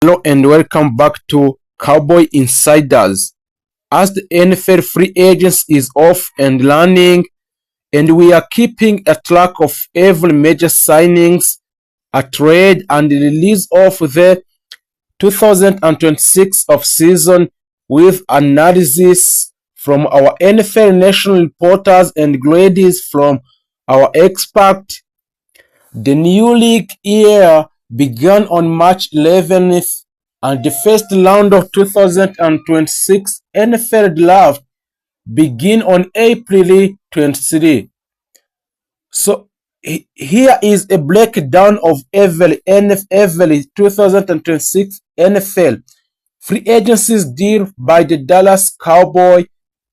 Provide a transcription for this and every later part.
Hello and welcome back to Cowboy Insiders. As the NFL free agents is off and running, and we are keeping a track of every major signings, a trade, and the release of the 2026 off season with analysis from our NFL national reporters and grades from our expert. The new league year began on March 11th, and the first round of 2026 NFL Draft begin on April 23. So here is a breakdown of every 2026 NFL free agencies deal by the Dallas Cowboys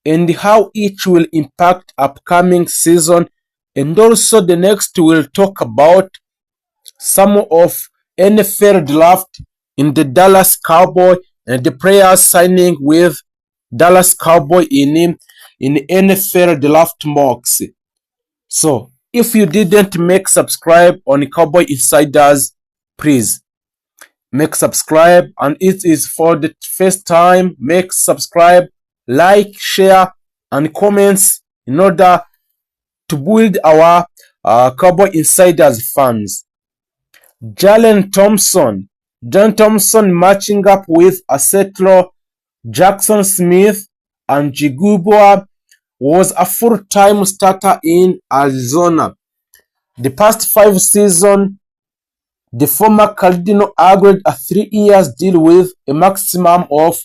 and how each will impact upcoming season, and also the next we'll talk about some of NFL draft in the Dallas Cowboy and the players signing with Dallas Cowboy in NFL draft mocks. So if you didn't make subscribe on Cowboy Insiders, please make subscribe, and it is for the first time. Make subscribe, like, share, and comments in order to build our Cowboy Insiders fans. Jalen Thompson. John Thompson matching up with Asetlo, Jackson Smith, and Jigubua was a full-time starter in Arizona. The past 5 seasons, the former Cardinal agreed a 3-year deal with a maximum of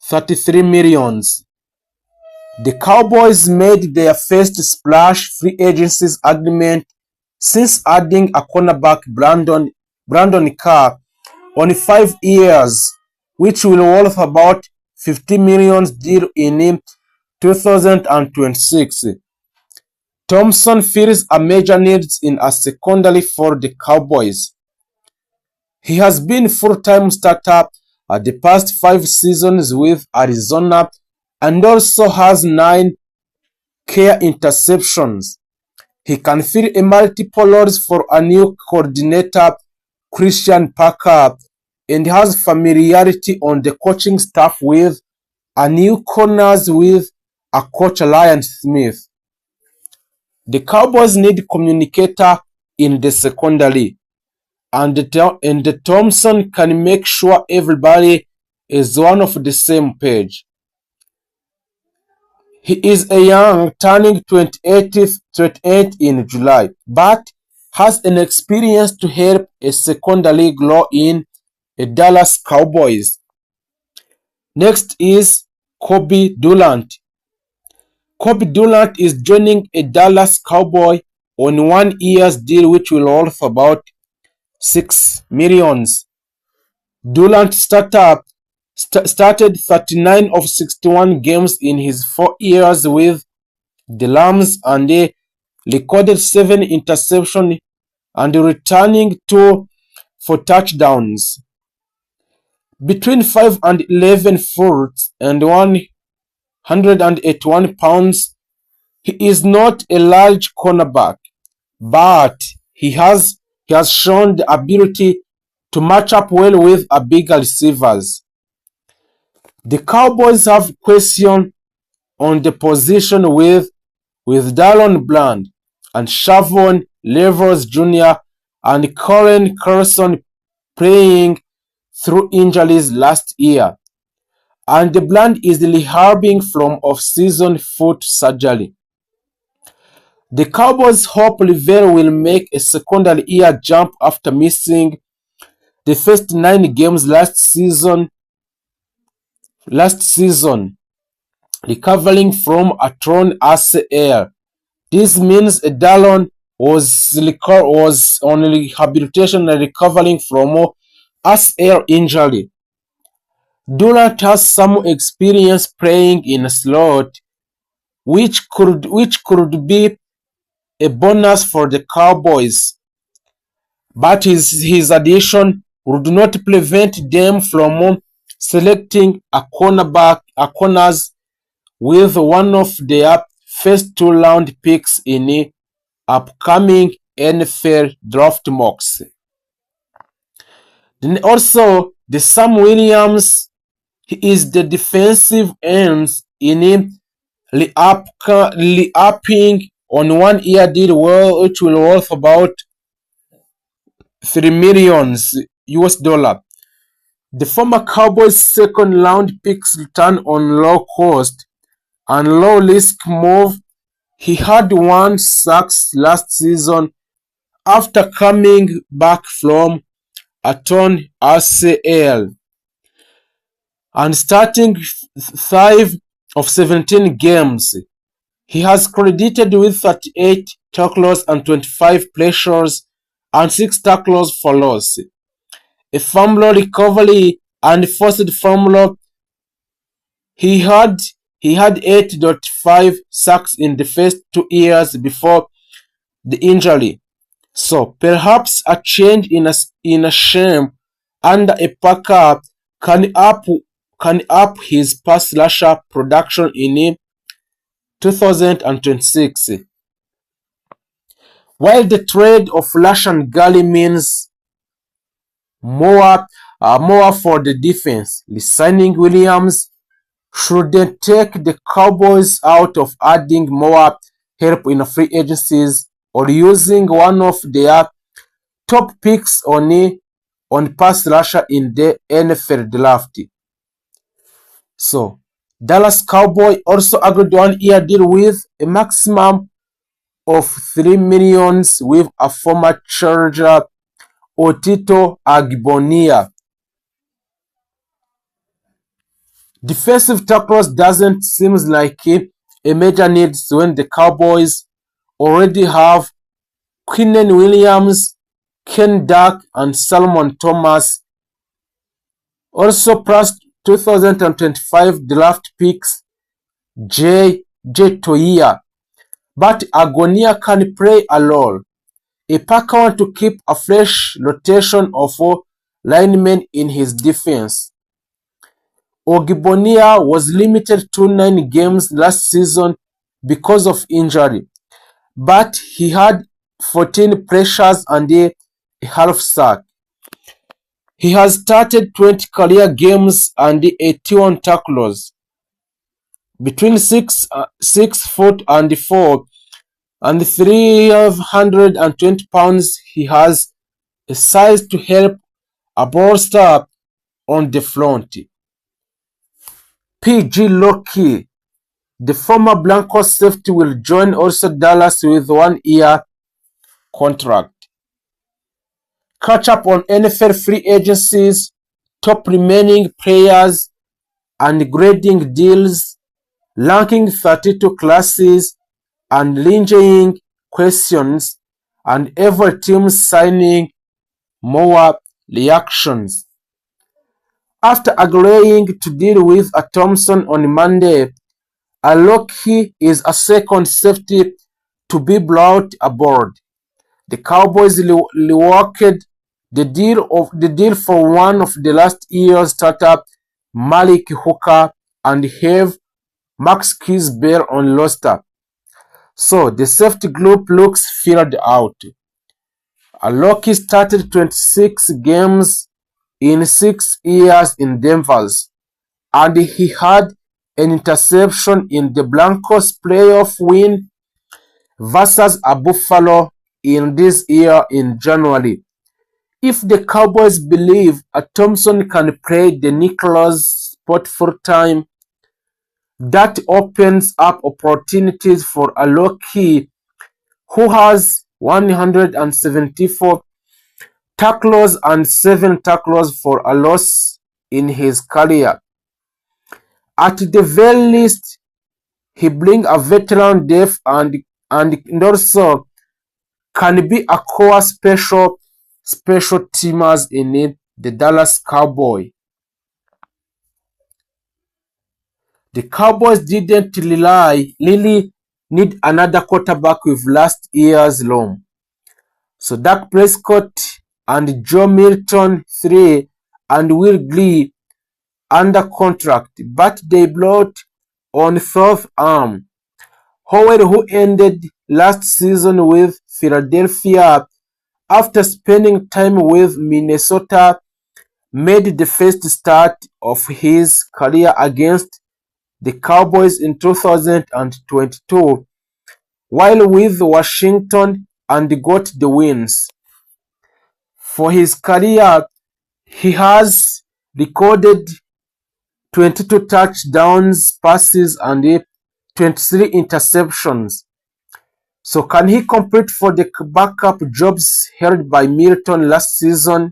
$33 million. The Cowboys made their first splash free agency agreement since adding a cornerback Brandon Carr on 5 years, which will worth about $50 million deal in 2026. Thompson fills a major need in a secondary for the Cowboys. He has been full-time starter at the past 5 seasons with Arizona and also has 9 career interceptions. He can fill a multiple roles for a new coordinator, Christian Parker, and has familiarity on the coaching staff with a new corners with a coach Ryan Smith. The Cowboys need communicator in the secondary, and the Thompson can make sure everybody is one of the same page. He is a young, turning 28 in July, but has an experience to help a secondary grow in a Dallas Cowboys. Next is Kobe Durant. Kobe Durant is joining a Dallas Cowboy on 1-year deal which will worth about $6 million. Durant started 39 of 61 games in his 4 years with the Rams and they recorded 7 interceptions and returning 2 for touchdowns. Between 5 and 11 foot and 181 pounds, he is not a large cornerback, but he has shown the ability to match up well with a bigger receivers. The Cowboys have question on the position with Dallon Bland and Shavon Levers Jr. and Colin Carson playing through injuries last year, and the Bland is rehabbing from off-season foot surgery. The Cowboys hope Rivera will make a secondary year jump after missing the first 9 games last season, recovering from a torn ACL. This means Dallon was on rehabilitation and recovering from ACL injury. Durant has some experience playing in a slot, which could be a bonus for the Cowboys, but his addition would not prevent them from selecting a corners with one of their first 2-round picks in upcoming NFL draft mocks. Then also, The Sam Williams, he is the defensive end in re-upping on 1 year deal which will worth about $3 million US. The former Cowboys second round picks return on low cost and low risk move. He had 1 sack last season after coming back from a torn ACL and starting 5 of 17 games. He has credited with 38 tackles and 25 pressures and 6 tackles for loss, a fumble recovery and forced fumble. He had 8.5 sacks in the first 2 years before the injury. So perhaps a change in a scheme under a Packer can up his pass rusher production in 2026. While the trade of Lashan Gally means more for the defense, signing Williams shouldn't take the Cowboys out of adding more help in free agencies or using one of their top picks on pass rusher in the NFL draft. So, Dallas Cowboy also agreed 1 year deal with a maximum of $3 million with a former Charger, Otito Agbonia. Defensive tackles doesn't seem like a major need when the Cowboys already have Quinnen Williams, Ken Duck, and Salmon Thomas. Also plus 2025 draft picks J. Toia. But Agonia can play a role. A Packer wants to keep a fresh rotation of linemen in his defense. Ogbonia was limited to 9 games last season because of injury, but he had 14 pressures and a half sack. He has started 20 career games and 81 tackles. Between 6 foot and 4 and 320 pounds, he has a size to help a bolster on the front. PG Loki, the former Broncos safety, will join also Dallas with 1 year contract. Catch up on NFL free agencies, top remaining players, and grading deals, ranking 32 classes, and lingering questions, and every team signing more reactions. After agreeing to deal with a Thompson on Monday, Aloki is a second safety to be brought aboard. The Cowboys reworked the deal for one of the last year's starter, Malik Hooker, and have Max Kisbell on roster. So the safety group looks filled out. Aloki started 26 games in 6 years in Denver, and he had an interception in the Broncos playoff win versus a Buffalo in this year in January. If the Cowboys believe a Thompson can play the nickel spot full time, that opens up opportunities for Aloki, who has 174 tackles and 7 tackles for a loss in his career. At the very least, he brings a veteran depth and also can be a core special teamers in the Dallas Cowboys. The Cowboys didn't really need another quarterback with last year's loan. So Dak Prescott and Joe Milton III and Will Glee under contract, but they brought on fourth arm Howard, who ended last season with Philadelphia after spending time with Minnesota made the first start of his career against the Cowboys in 2022 while with Washington and got the wins. For his career, he has recorded 22 touchdowns, passes, and 23 interceptions. So can he compete for the backup jobs held by Milton last season?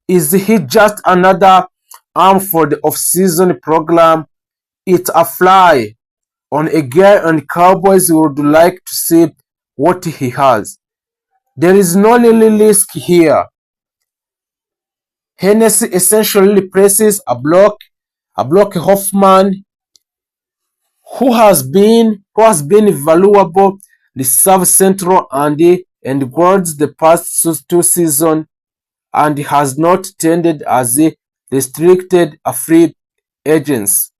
Is he just another arm for the off-season program? It's a fly on a guy, and Cowboys would like to see what he has. There is no really risk here. Hennessy essentially replaces a block Hoffman who has been valuable reserve central and guards the past two seasons and has not tended as a restricted free agents.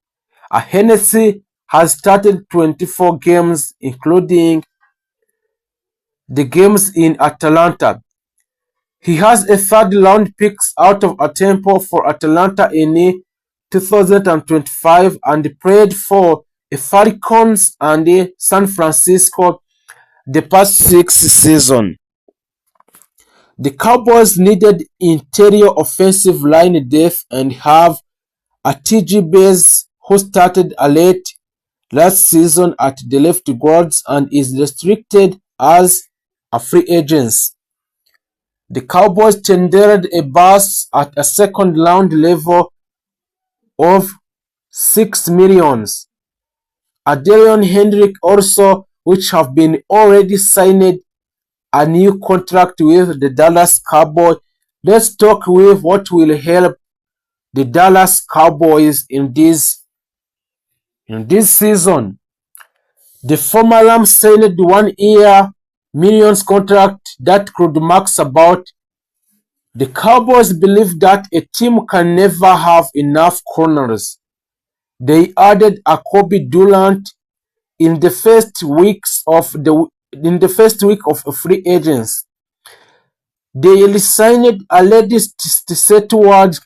Hennessy has started 24 games, including the games in Atlanta. He has a third-round pick out of Tampa for Atlanta in 2025 and played for the Falcons and San Francisco the past 6 seasons. The Cowboys needed interior offensive line depth and have a TG Bass who started late last season at the left guards and is restricted as a free agent. The Cowboys tendered a bus at a second round level of $6 million. Adrian Hendrick also, which have been already signed a new contract with the Dallas Cowboys. Let's talk with what will help the Dallas Cowboys in this season. The former Rams signed 1 year millions contract that could max about. The Cowboys believe that a team can never have enough corners. They added a Kobe Durant in the first week of free agents. They re-signed a lady Setward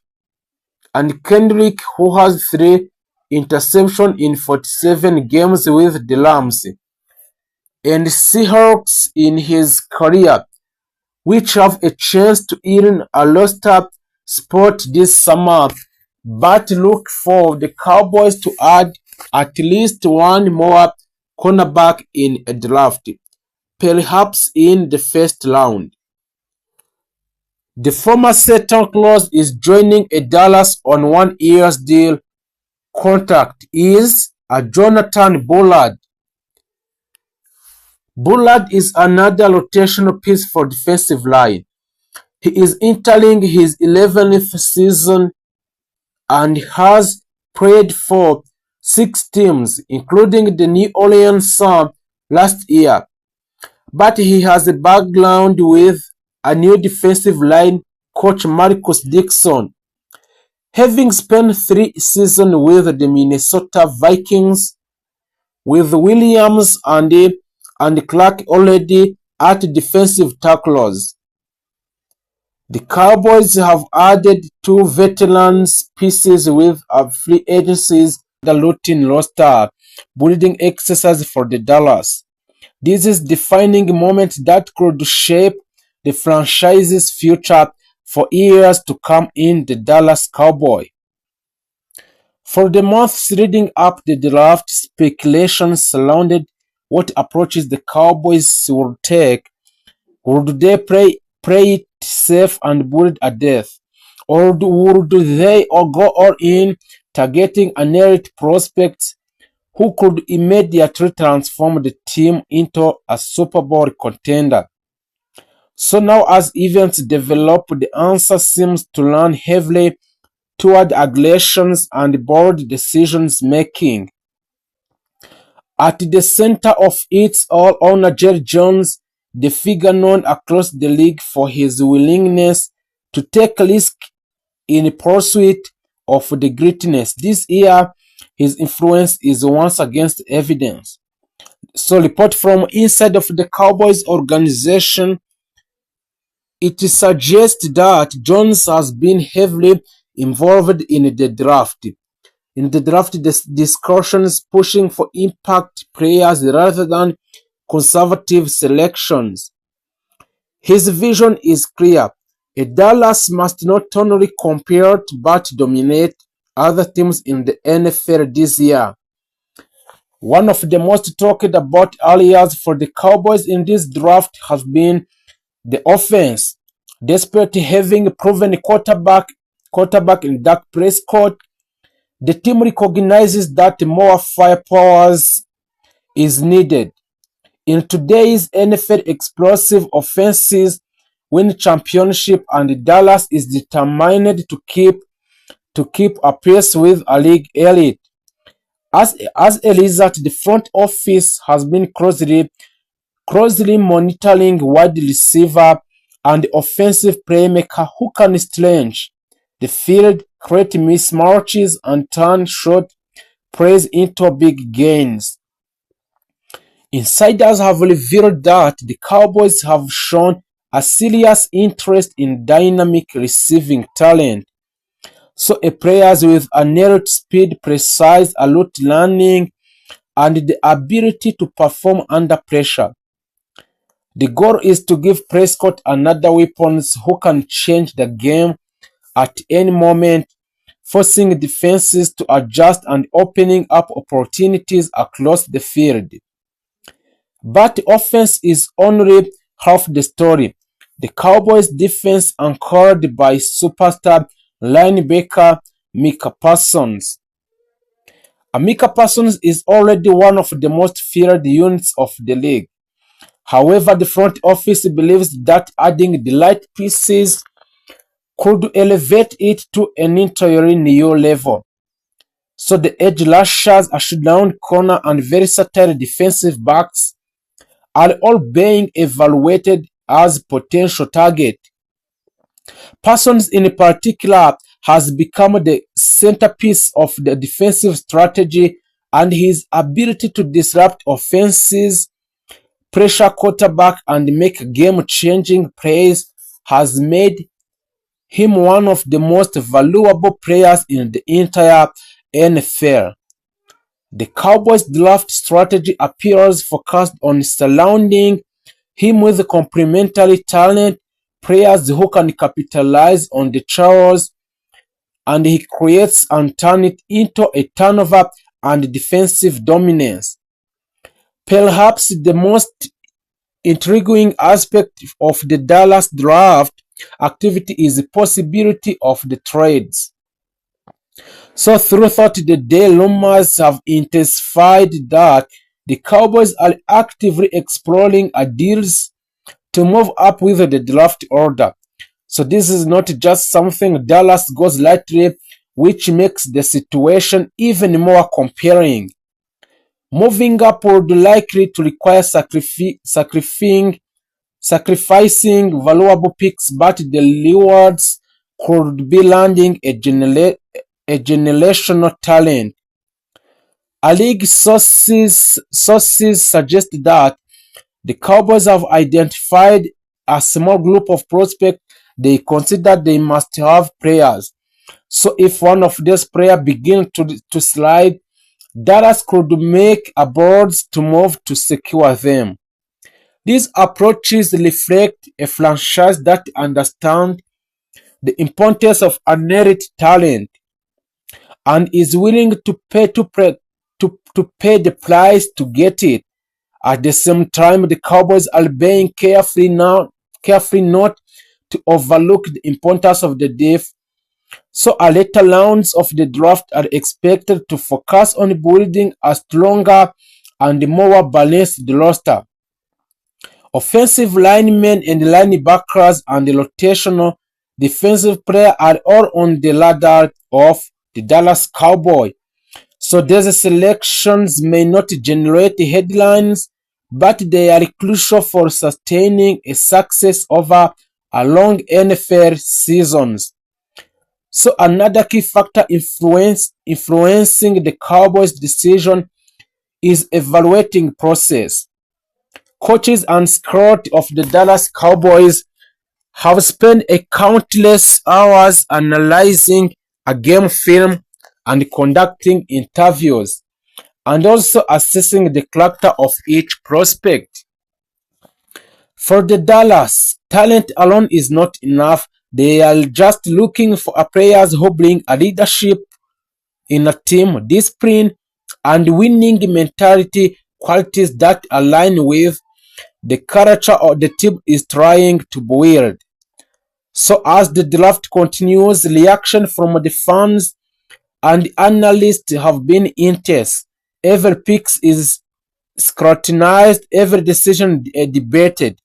and Kendrick, who has 3 interceptions in 47 games with the Rams, and Seahawks in his career, which have a chance to earn a roster spot this summer. But look for the Cowboys to add at least one more cornerback in a draft, perhaps in the first round. The former Santa Claus is joining a Dallas on 1 year deal. Contract is a Jonathan Bullard. Bullard is another rotational piece for defensive line. He is entering his 11th season and has played for 6 teams, including the New Orleans Saints last year. But he has a background with a new defensive line coach Marcus Dixon. Having spent 3 seasons with the Minnesota Vikings, with Williams and Clark already at defensive tackles. The Cowboys have added 2 veterans pieces with a free agencies the routine roster building exercise for the Dallas. This is defining moment that could shape the franchise's future for years to come in the Dallas Cowboy. For the months leading up the draft, speculation surrounded what approaches the Cowboys would take. Would they play it safe and build a death? Or would they go all in, targeting an elite prospect who could immediately transform the team into a Super Bowl contender? So now as events develop, the answer seems to lean heavily toward aggressions and bold decisions making. At the center of it all, owner Jerry Jones, the figure known across the league for his willingness to take risks in pursuit of the greatness. This year, his influence is once again evidence. So, report from inside of the Cowboys organization. It suggests that Jones has been heavily involved in the draft. In the draft discussions, pushing for impact players rather than conservative selections. His vision is clear: a Dallas must not only compete but dominate other teams in the NFL this year. One of the most talked about areas for the Cowboys in this draft has been the offense. Despite having proven quarterback in Dak Prescott, the team recognizes that more firepower is needed. In today's NFL, explosive offenses win championship, and Dallas is determined to keep a pace with a league elite. As a result, the front office has been closely monitoring wide receiver and offensive playmaker who can stretch the field, create mismatches, and turn short plays into big gains. Insiders have revealed that the Cowboys have shown a serious interest in dynamic receiving talent. So a players with a narrowed speed, precise route learning, and the ability to perform under pressure. The goal is to give Prescott another weapon who can change the game at any moment, forcing defenses to adjust and opening up opportunities across the field. But offense is only half the story. The Cowboys' defense, anchored by superstar linebacker Micah Parsons. Micah Parsons is already one of the most feared units of the league. However, the front office believes that adding the right pieces could elevate it to an entirely new level. So the edge rushers, a shutdown corner, and versatile defensive backs are all being evaluated as potential targets. Parsons in particular has become the centerpiece of the defensive strategy, and his ability to disrupt offenses, pressure quarterback, and make game-changing plays has made him one of the most valuable players in the entire NFL. The Cowboys' draft strategy appears focused on surrounding him with complementary talent, players who can capitalize on the chaos, and he creates and turns it into a turnover and defensive dominance. Perhaps the most intriguing aspect of the Dallas draft activity is the possibility of the trades. So throughout the day, rumors have intensified that the Cowboys are actively exploring deals to move up with the draft order. So this is not just something Dallas goes lightly, which makes the situation even more compelling. Moving up would likely to require sacrificing valuable picks, but the rewards could be landing a generational talent. League sources suggest that the Cowboys have identified a small group of prospects they consider they must have players. So if one of these players begins to slide, Dallas could make a bold move to secure them. These approaches reflect a franchise that understands the importance of inherent talent and is willing to pay the price to get it. At the same time, the Cowboys are being careful not to overlook the importance of the depth. So later rounds of the draft are expected to focus on building a stronger and more balanced roster. Offensive linemen and linebackers and the rotational defensive players are all on the ladder of the Dallas Cowboys. So these selections may not generate headlines, but they are crucial for sustaining a success over a long NFL seasons. So another key factor influencing the Cowboys' decision is evaluating process. Coaches and scouts of the Dallas Cowboys have spent a countless hours analyzing a game film and conducting interviews, and also assessing the character of each prospect. For the Dallas, talent alone is not enough. They are just looking for a players who bring a leadership in a team, discipline, and winning mentality, qualities that align with the character of the team is trying to build. So as the draft continues, reaction from the fans and analysts have been intense. Every pick is scrutinized, every decision debated.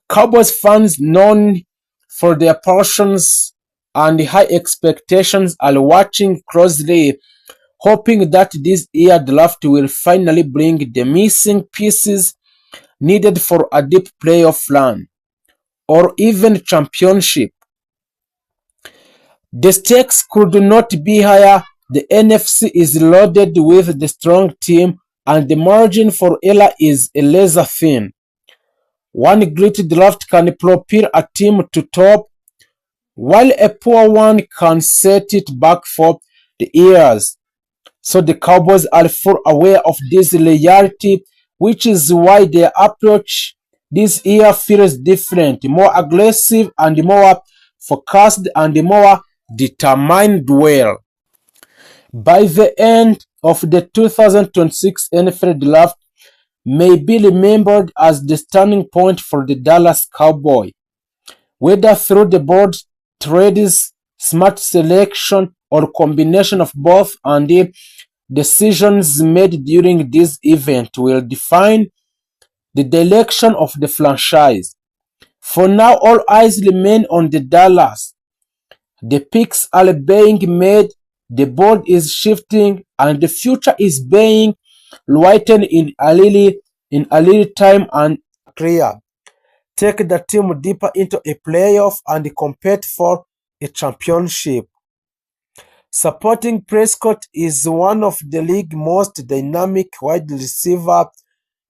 Cowboys fans, known for their passions and high expectations, are watching closely, hoping that this year draft will finally bring the missing pieces needed for a deep playoff run or even championship. The stakes could not be higher. The NFC is loaded with the strong team, and the margin for error is laser thin. One great draft can propel a team to top, while a poor one can set it back for the years. So the Cowboys are full aware of this reality, which is why their approach this year feels different, more aggressive and more focused and more determined well. By the end of the 2026 NFL Draft may be remembered as the turning point for the Dallas Cowboys, whether through the board trades, smart selection, or combination of both, and the decisions made during this event will define the direction of the franchise. For now, all eyes remain on the Dallas. The picks are being made, the board is shifting, and the future is being written in a little time and clear. Take the team deeper into a playoff and compete for a championship. Supporting Prescott is one of the league's most dynamic wide receivers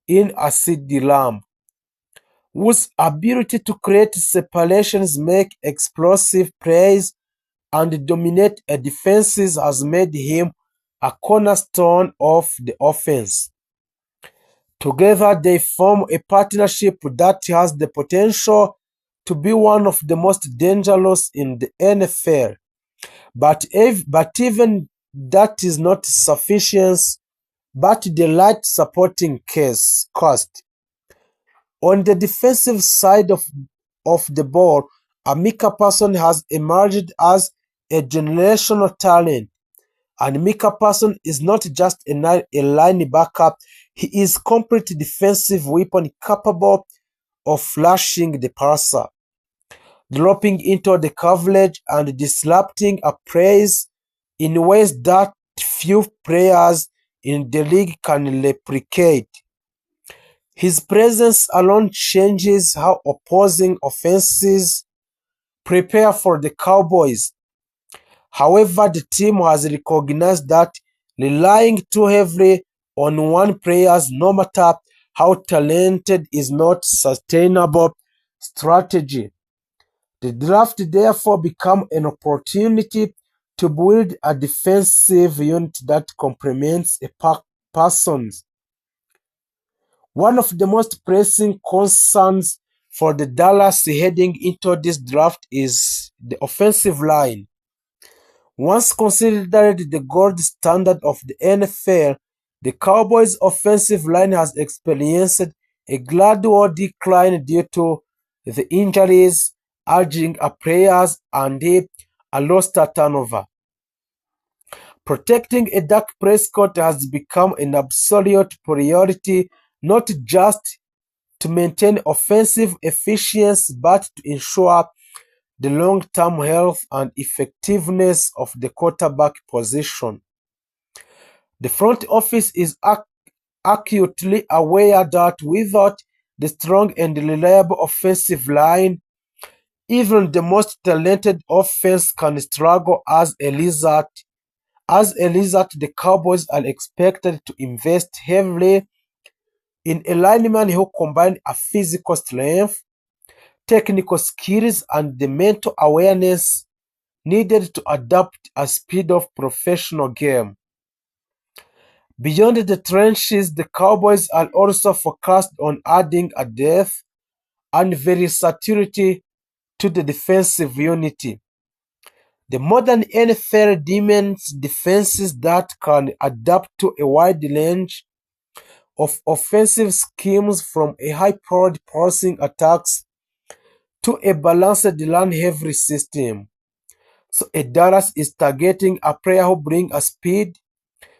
in a CeeDee Lamb, whose ability to create separations, make explosive plays, and dominate a defense has made him a cornerstone of the offense. Together, they form a partnership that has the potential to be one of the most dangerous in the NFL. But even that is not sufficient, but the light supporting case cost. On the defensive side of the ball, Micah Parsons has emerged as a generational talent. And Micah Parsons is not just a linebacker, he is a complete defensive weapon capable of flashing the passer, dropping into the coverage and disrupting a plays in ways that few players in the league can replicate. His presence alone changes how opposing offenses prepare for the Cowboys. However, the team has recognized that relying too heavily on one player, no matter how talented, is not sustainable strategy. The draft therefore becomes an opportunity to build a defensive unit that complements a person's. One of the most pressing concerns for the Dallas heading into this draft is the offensive line. Once considered the gold standard of the NFL, the Cowboys' offensive line has experienced a gradual decline due to the injuries, aging of players, and a roster turnover. Protecting a Dak Prescott has become an absolute priority, not just to maintain offensive efficiency but to ensure the long-term health and effectiveness of the quarterback position. The front office is acutely aware that without the strong and reliable offensive line, even the most talented offense can struggle. As a result, the Cowboys are expected to invest heavily in a lineman who combines a physical strength, technical skills, and the mental awareness needed to adapt a speed of professional game. Beyond the trenches, the Cowboys are also focused on adding a depth and versatility to the defensive unity. The modern NFL demands defenses that can adapt to a wide range of offensive schemes, from a high-powered passing attacks to a balanced run-heavy system. So a Dallas is targeting a player who brings a speed,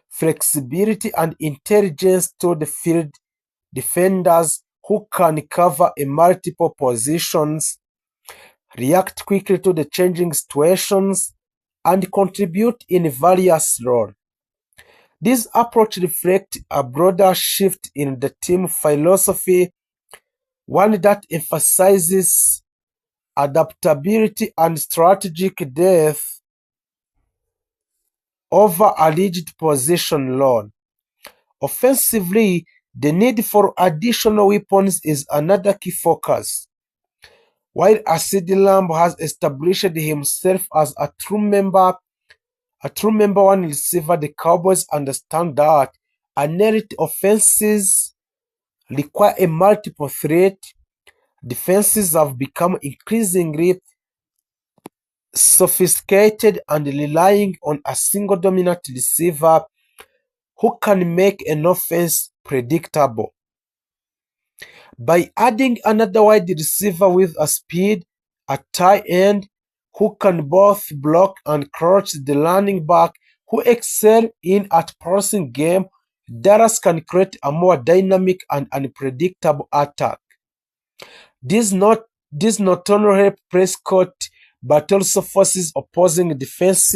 flexibility, and intelligence to the field, defenders who can cover in multiple positions, react quickly to the changing situations, and contribute in various roles. This approach reflects a broader shift in the team philosophy, one that emphasizes adaptability and strategic depth over a rigid position alone. Offensively, the need for additional weapons is another key focus. While CeeDee Lamb has established himself as a true number one receiver, the Cowboys understand that elite offenses require a multiple threat. Defenses have become increasingly sophisticated and relying on a single dominant receiver who can make an offense predictable. By adding another wide receiver with a speed, a tight end who can both block and crouch, the running back who excel in at passing game, Dallas can create a more dynamic and unpredictable attack. This not only helps Prescott but also forces opposing defenses